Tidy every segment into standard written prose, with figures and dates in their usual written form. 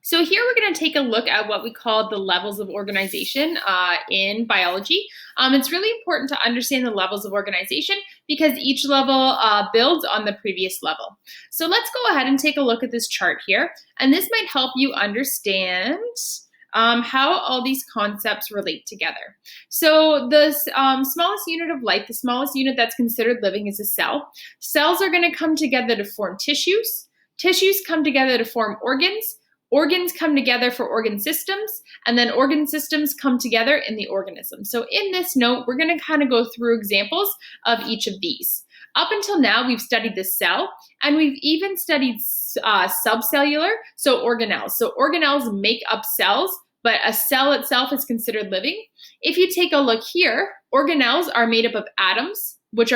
So here we're going to take a look at what we call the levels of organization in biology. It's really important to understand the levels of organization because each level builds on the previous level. So let's go ahead and take a look at this chart here, and this might help you understand how all these concepts relate together. So the smallest unit of life, the smallest unit that's considered living, is a cell. Cells are going to come together to form tissues. Tissues come together to form organs. Organs come together for organ systems, and then organ systems come together in the organism. So in this note, we're going to kind of go through examples of each of these. Up until now, we've studied the cell, and we've even studied subcellular, so organelles. So organelles make up cells, but a cell itself is considered living. If you take a look here, organelles are made up of atoms, which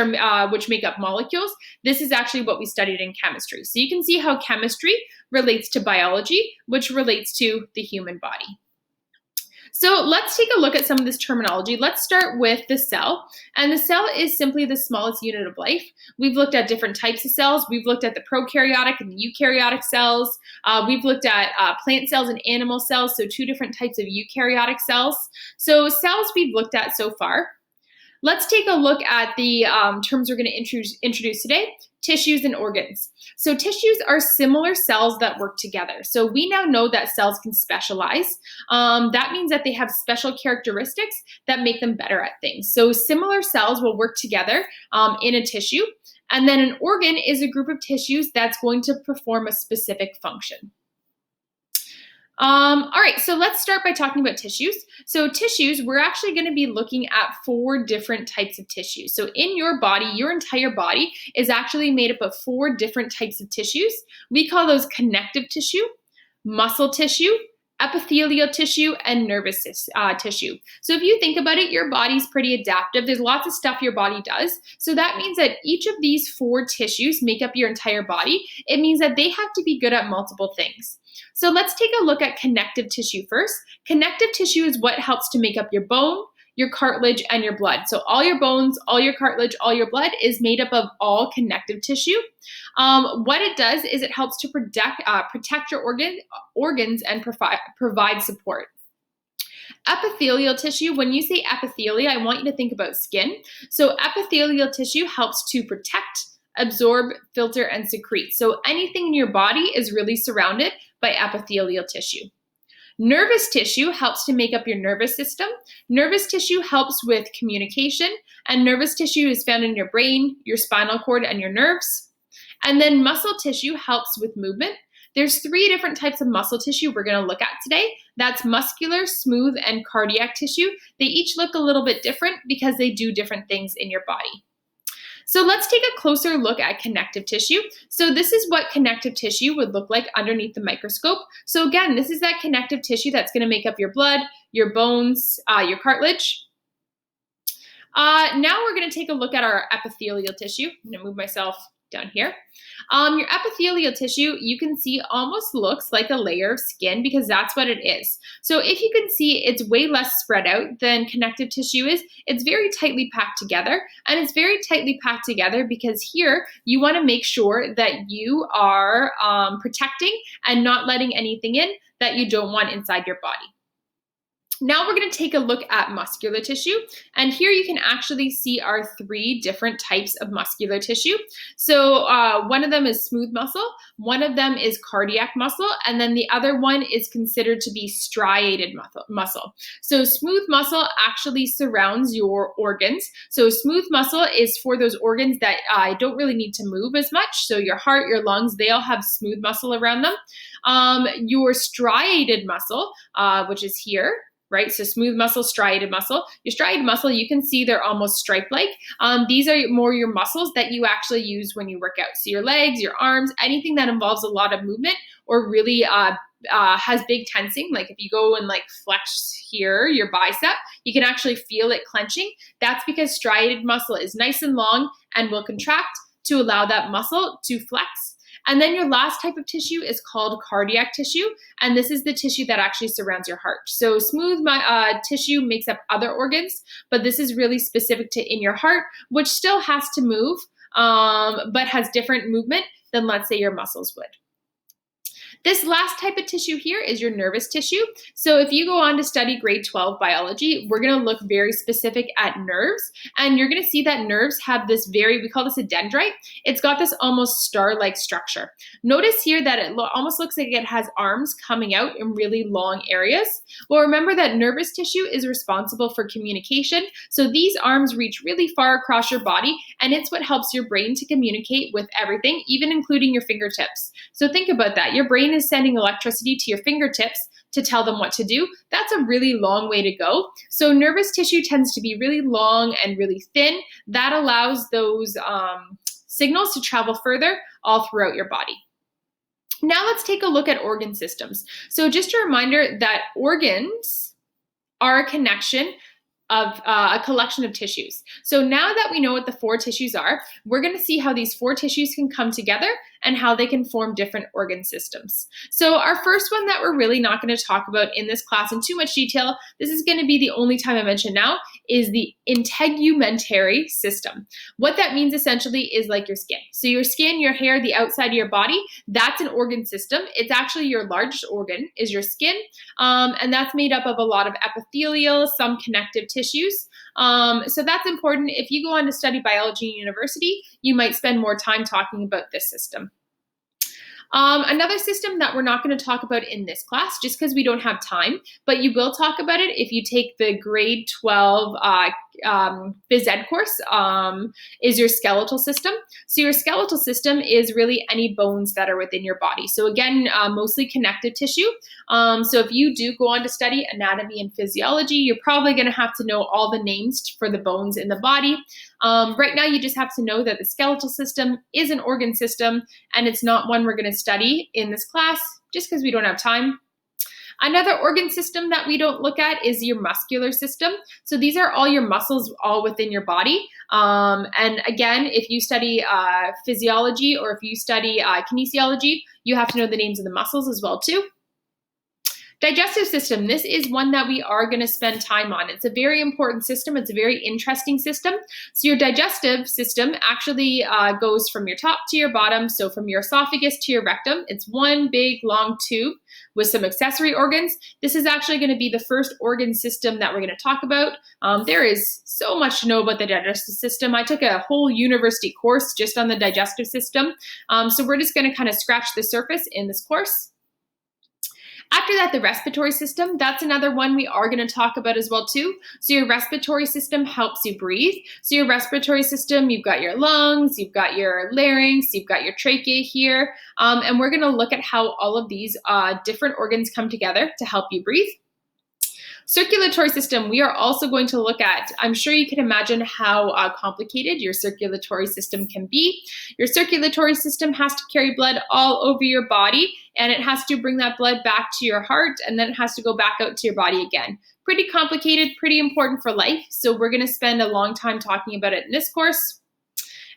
make up molecules. This is actually what we studied in chemistry. So you can see how chemistry relates to biology, which relates to the human body. So let's take a look at some of this terminology. Let's start with the cell. And the cell is simply the smallest unit of life. We've looked at different types of cells. We've looked at the prokaryotic and the eukaryotic cells. We've looked at plant cells and animal cells, so two different types of eukaryotic cells. So cells we've looked at so far. Let's take a look at the terms we're going to introduce today, tissues and organs. So tissues are similar cells that work together. So we now know that cells can specialize. That means that they have special characteristics that make them better at things. So similar cells will work together in a tissue. And then an organ is a group of tissues that's going to perform a specific function. All right, so let's start by talking about tissues. So tissues, we're actually going to be looking at 4 different types of tissues. So in your body, your entire body is actually made up of 4 different types of tissues. We call those connective tissue, muscle tissue, epithelial tissue, and nervous tissue. So if you think about it, your body's pretty adaptive. There's lots of stuff your body does. So that means that each of these 4 tissues make up your entire body. It means that they have to be good at multiple things. So let's take a look at connective tissue first. Connective tissue is what helps to make up your bone, your cartilage, and your blood. So all your bones, all your cartilage, all your blood is made up of all connective tissue. What it does is it helps to protect your organs and provide support. Epithelial tissue, when you say epithelia, I want you to think about skin. So epithelial tissue helps to protect, absorb, filter, and secrete. So anything in your body is really surrounded by epithelial tissue. Nervous tissue helps to make up your nervous system. Nervous tissue helps with communication, and nervous tissue is found in your brain, your spinal cord, and your nerves. And then muscle tissue helps with movement. There's 3 different types of muscle tissue we're going to look at today. That's muscular, smooth, and cardiac tissue. They each look a little bit different because they do different things in your body. So let's take a closer look at connective tissue. So this is what connective tissue would look like underneath the microscope. So again, this is that connective tissue that's going to make up your blood, your bones, your cartilage. Now we're going to take a look at our epithelial tissue. I'm going to move myself down here. Your epithelial tissue, you can see, almost looks like a layer of skin because that's what it is. So if you can see, it's way less spread out than connective tissue is. It's very tightly packed together, and it's very tightly packed together because here you want to make sure that you are protecting and not letting anything in that you don't want inside your body. Now we're going to take a look at muscular tissue, and here you can actually see our 3 different types of muscular tissue. So one of them is smooth muscle, one of them is cardiac muscle, and then the other one is considered to be striated muscle. So smooth muscle actually surrounds your organs. So smooth muscle is for those organs that don't really need to move as much. So your heart, your lungs, they all have smooth muscle around them. Your striated muscle, which is here, right? So smooth muscle, striated muscle. Your striated muscle, you can see they're almost stripe-like. These are more your muscles that you actually use when you work out. So your legs, your arms, anything that involves a lot of movement or really has big tensing. Like if you go and like flex here, your bicep, you can actually feel it clenching. That's because striated muscle is nice and long and will contract to allow that muscle to flex. And then your last type of tissue is called cardiac tissue, and this is the tissue that actually surrounds your heart. So smooth tissue makes up other organs, but this is really specific to in your heart, which still has to move, but has different movement than, let's say, your muscles would. This last type of tissue here is your nervous tissue. So if you go on to study grade 12 biology, we're going to look very specific at nerves, and you're going to see that nerves have this we call this a dendrite. It's got this almost star-like structure. Notice here that it almost looks like it has arms coming out in really long areas. Well, remember that nervous tissue is responsible for communication. So these arms reach really far across your body, and it's what helps your brain to communicate with everything, even including your fingertips. So think about that. Your brain is sending electricity to your fingertips to tell them what to do. That's a really long way to go. So nervous tissue tends to be really long and really thin. That allows those signals to travel further all throughout your body. Now let's take a look at organ systems. So just a reminder that organs are a connection of a collection of tissues. So now that we know what the 4 tissues are, we're going to see how these 4 tissues can come together and how they can form different organ systems. So our first one that we're really not going to talk about in this class in too much detail, this is going to be the only time I mention now, is the integumentary system. What that means essentially is like your skin. So your skin, your hair, the outside of your body, that's an organ system. It's actually your largest organ is your skin, and that's made up of a lot of epithelial, some connective tissues. So that's important. If you go on to study biology in university, you might spend more time talking about this system. Another system that we're not going to talk about in this class, just because we don't have time, but you will talk about it if you take the grade 12 phys ed course, is your skeletal system. So your skeletal system is really any bones that are within your body. So again, mostly connective tissue. So if you do go on to study anatomy and physiology, you're probably going to have to know all the names for the bones in the body. Right now, you just have to know that the skeletal system is an organ system, and it's not one we're going to study in this class just because we don't have time. Another organ system that we don't look at is your muscular system. So these are all your muscles all within your body. And again, if you study physiology or if you study kinesiology, you have to know the names of the muscles as well too. Digestive system, this is one that we are going to spend time on. It's a very important system. It's a very interesting system. So your digestive system actually goes from your top to your bottom. So from your esophagus to your rectum, it's one big long tube with some accessory organs. This is actually going to be the first organ system that we're going to talk about. There is so much to know about the digestive system. I took a whole university course just on the digestive system. So we're just going to kind of scratch the surface in this course. After that, the respiratory system, that's another one we are going to talk about as well too. So your respiratory system helps you breathe. So your respiratory system, you've got your lungs, you've got your larynx, you've got your trachea here. And we're going to look at how all of these different organs come together to help you breathe. Circulatory system, we are also going to look at. I'm sure you can imagine how complicated your circulatory system can be. Your circulatory system has to carry blood all over your body, and it has to bring that blood back to your heart, and then it has to go back out to your body again. Pretty complicated, pretty important for life, so we're going to spend a long time talking about it in this course.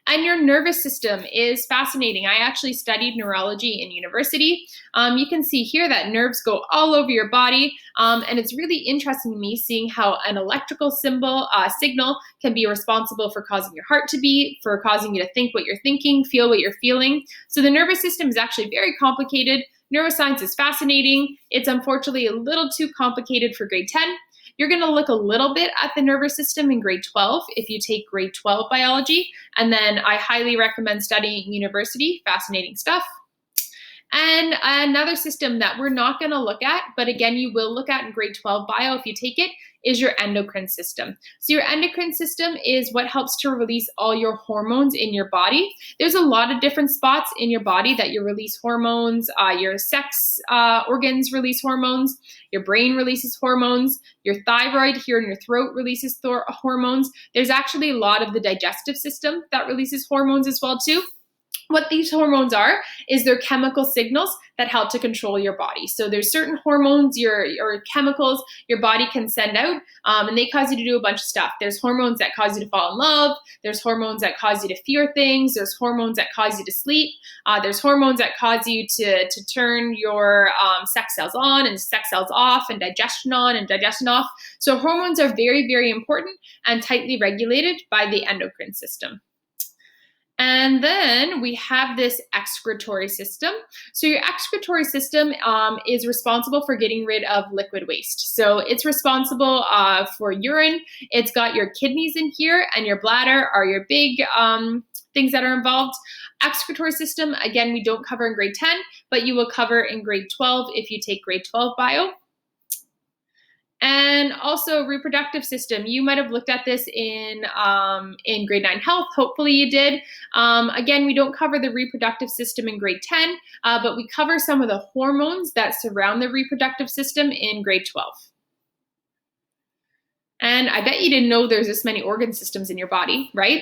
And your nervous system is fascinating. I actually studied neurology in university. You can see here that nerves go all over your body, and it's really interesting to me seeing how an electrical signal can be responsible for causing your heart to beat, for causing you to think what you're thinking, feel what you're feeling. So the nervous system is actually very complicated. Neuroscience is fascinating. It's unfortunately a little too complicated for grade 10. You're going to look a little bit at the nervous system in grade 12 if you take grade 12 biology, and then I highly recommend studying university. Fascinating stuff. And another system that we're not going to look at, but again, you will look at in grade 12 bio if you take it, is your endocrine system. So your endocrine system is what helps to release all your hormones in your body. There's a lot of different spots in your body that you release hormones. Your sex organs release hormones. Your brain releases hormones. Your thyroid here in your throat releases hormones. There's actually a lot of the digestive system that releases hormones as well too. What these hormones are is they're chemical signals that help to control your body. So there's certain hormones, your chemicals your body can send out, and they cause you to do a bunch of stuff. There's hormones that cause you to fall in love. There's hormones that cause you to fear things. There's hormones that cause you to sleep. There's hormones that cause you to turn your sex cells on and sex cells off, and digestion on and digestion off. So hormones are very, very important and tightly regulated by the endocrine system. And then we have this excretory system. So your excretory system is responsible for getting rid of liquid waste. So it's responsible for urine. It's got your kidneys in here, and your bladder are your big things that are involved. Excretory system, again, we don't cover in grade 10, but you will cover in grade 12 if you take grade 12 bio. And also reproductive system. You might have looked at this in grade 9 health. Hopefully you did. Again, we don't cover the reproductive system in grade 10, but we cover some of the hormones that surround the reproductive system in grade 12. And I bet you didn't know there's this many organ systems in your body, right?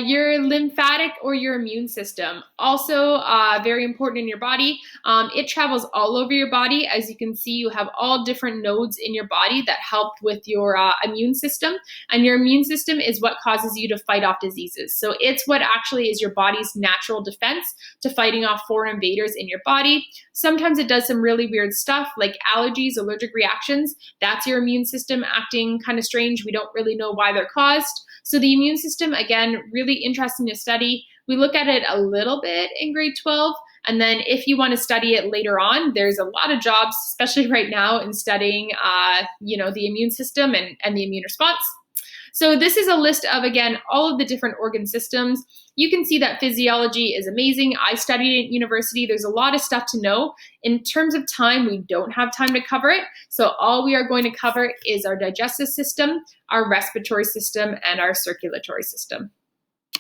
Your lymphatic or your immune system, also very important in your body. It travels all over your body. As you can see, you have all different nodes in your body that help with your immune system. And your immune system is what causes you to fight off diseases. So it's what actually is your body's natural defense to fighting off foreign invaders in your body. Sometimes it does some really weird stuff like allergies, allergic reactions. That's your immune system acting kind of strange. We don't really know why they're caused. So the immune system, again, really interesting to study. We look at it a little bit in grade 12. And then if you want to study it later on, there's a lot of jobs, especially right now, in studying the immune system and the immune response. So this is a list of, again, all of the different organ systems. You can see that physiology is amazing. I studied at university. There's a lot of stuff to know. In terms of time, we don't have time to cover it. So all we are going to cover is our digestive system, our respiratory system, and our circulatory system.